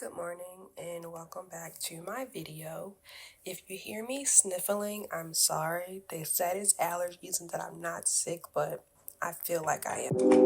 Good morning and welcome back to my video. If you hear me sniffling, I'm sorry. They said it's allergies and that I'm not sick, but I feel like I am.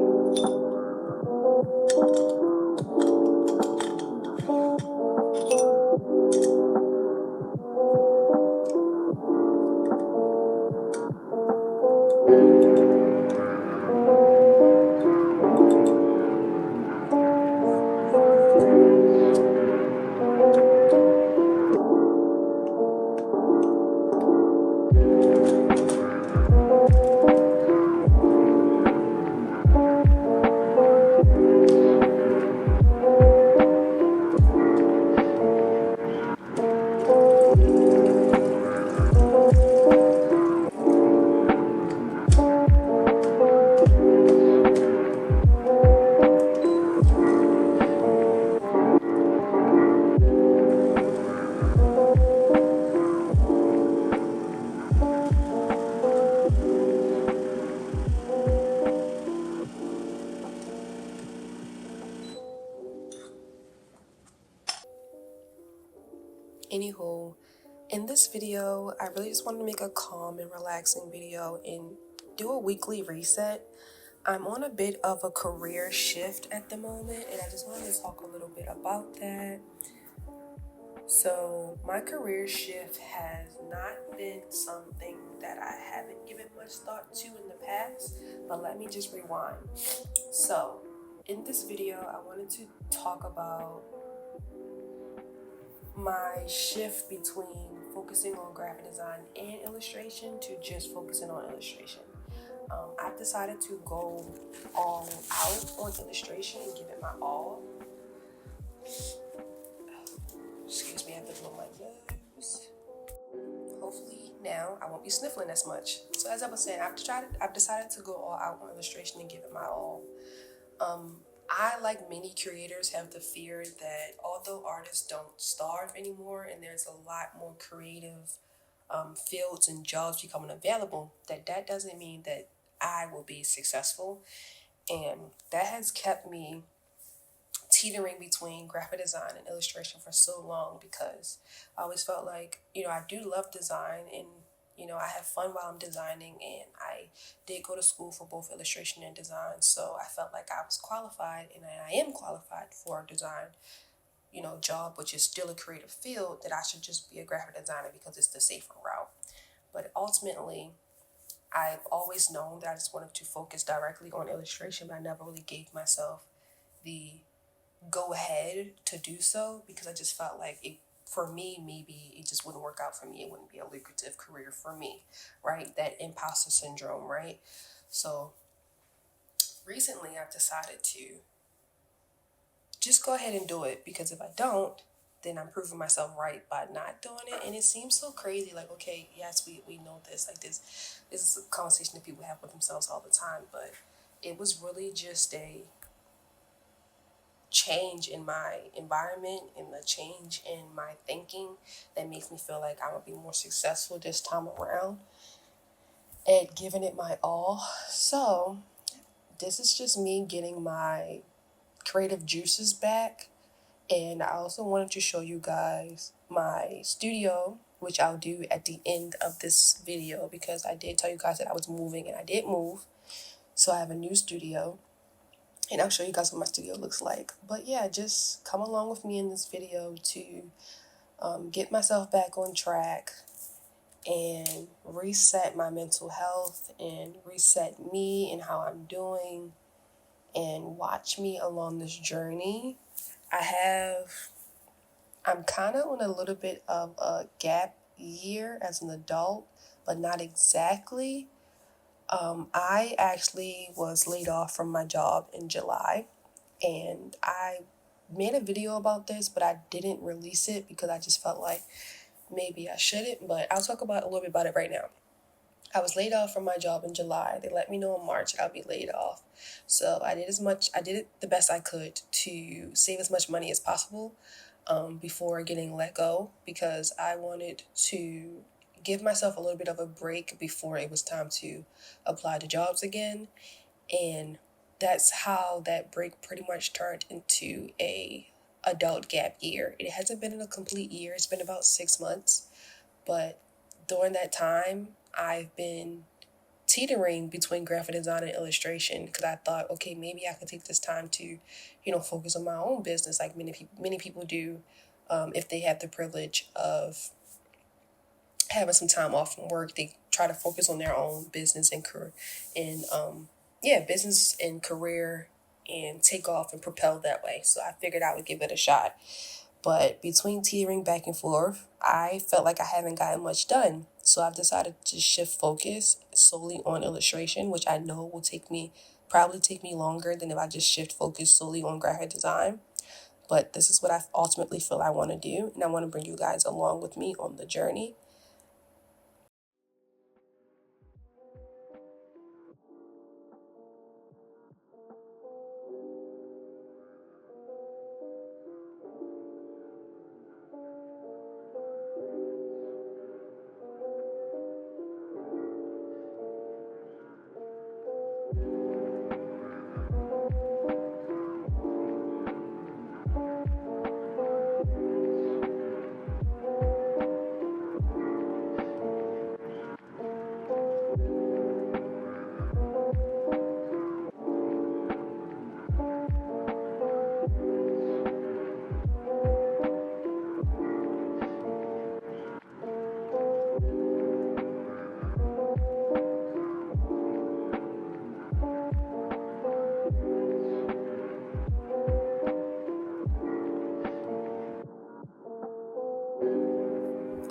Anywho, in this video, I really just wanted to make a calm and relaxing video and do a weekly reset. I'm on a bit of a career shift at the moment, and I just wanted to talk a little bit about that. So, my career shift has not been something that I haven't given much thought to in the past, but let me just rewind. So, in this video, I wanted to talk about my shift between focusing on graphic design and illustration to just focusing on illustration. I've decided to go all out on illustration and give it my all. Excuse me, I have to blow my nose. Hopefully now I won't be sniffling as much. So as I was saying, I've decided to go all out on illustration and give it my all. I, like many creators, have the fear that although artists don't starve anymore and there's a lot more creative fields and jobs becoming available, that doesn't mean that I will be successful. And that has kept me teetering between graphic design and illustration for so long because I always felt like, I do love design and, I have fun while I'm designing, and I did go to school for both illustration and design. So I felt like I was qualified, and I am qualified for a design, job, which is still a creative field, that I should just be a graphic designer because it's the safer route. But ultimately, I've always known that I just wanted to focus directly on illustration, but I never really gave myself the go ahead to do so because I just felt like for me, maybe it just wouldn't work out for me. It wouldn't be a lucrative career for me, right? That imposter syndrome, right? So recently I've decided to just go ahead and do it because if I don't, then I'm proving myself right by not doing it. And it seems so crazy. Like, okay, yes, we know this. Like this is a conversation that people have with themselves all the time. But it was really just a change in my environment and the change in my thinking that makes me feel like I'm gonna be more successful this time around at giving it my all. So this is just me getting my creative juices back. And I also wanted to show you guys my studio, which I'll do at the end of this video because I did tell you guys that I was moving, and I did move. So I have a new studio, and I'll show you guys what my studio looks like. But yeah, just come along with me in this video to get myself back on track and reset my mental health and reset me and how I'm doing, and watch me along this journey. I'm kind of on a little bit of a gap year as an adult, but not exactly. I actually was laid off from my job in July, and I made a video about this, but I didn't release it because I just felt like maybe I shouldn't, but I'll talk about a little bit about it right now. I was laid off from my job in July. They let me know in March I'll be laid off. So I did it the best I could to save as much money as possible before getting let go, because I wanted to give myself a little bit of a break before it was time to apply to jobs again. And that's how that break pretty much turned into a adult gap year. It hasn't been a complete year, it's been about 6 months. But during that time, I've been teetering between graphic design and illustration because I thought, okay, maybe I could take this time to, focus on my own business like many people do, if they have the privilege of having some time off from work. They try to focus on their own business and career, and business and career, and take off and propel that way. So I figured I would give it a shot. But between teetering back and forth, I felt like I haven't gotten much done. So I've decided to shift focus solely on illustration, which I know will probably take me longer than if I just shift focus solely on graphic design. But this is what I ultimately feel I want to do, and I want to bring you guys along with me on the journey.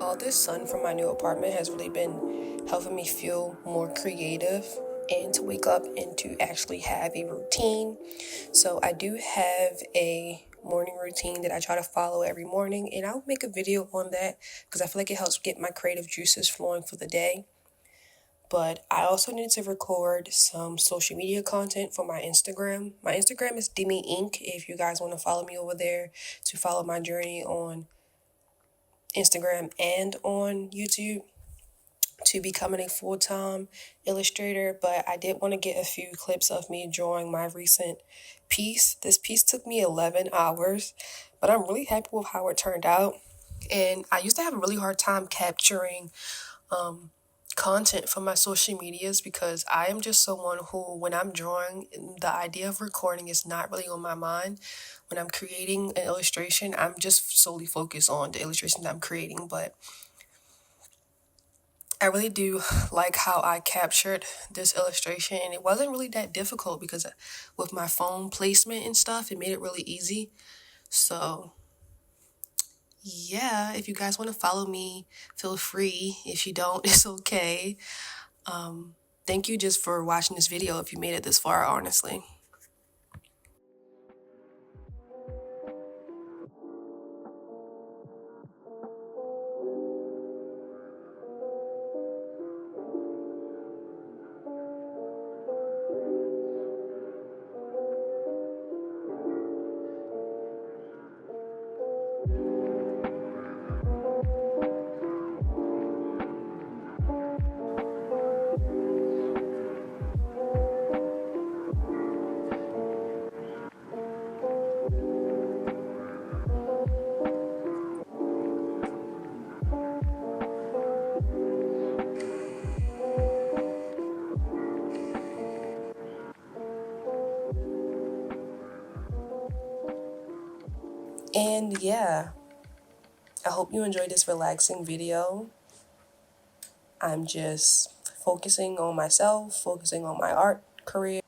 All this sun from my new apartment has really been helping me feel more creative and to wake up and to actually have a routine. So I do have a morning routine that I try to follow every morning, and I'll make a video on that because I feel like it helps get my creative juices flowing for the day. But I also need to record some social media content for my Instagram. My Instagram is Demi Inc. If you guys want to follow me over there to follow my journey on Instagram and on YouTube to becoming a full-time illustrator. But I did want to get a few clips of me drawing my recent piece. This piece took me 11 hours, but I'm really happy with how it turned out. And I used to have a really hard time capturing content for my social medias because I am just someone who, when I'm drawing, the idea of recording is not really on my mind. When I'm creating an illustration, I'm just solely focused on the illustration that I'm creating. But I really do like how I captured this illustration, and it wasn't really that difficult because with my phone placement and stuff, it made it really easy. So yeah, if you guys want to follow me, feel free. If you don't, it's okay. Thank you just for watching this video if you made it this far, honestly. And yeah, I hope you enjoyed this relaxing video. I'm just focusing on myself, focusing on my art career.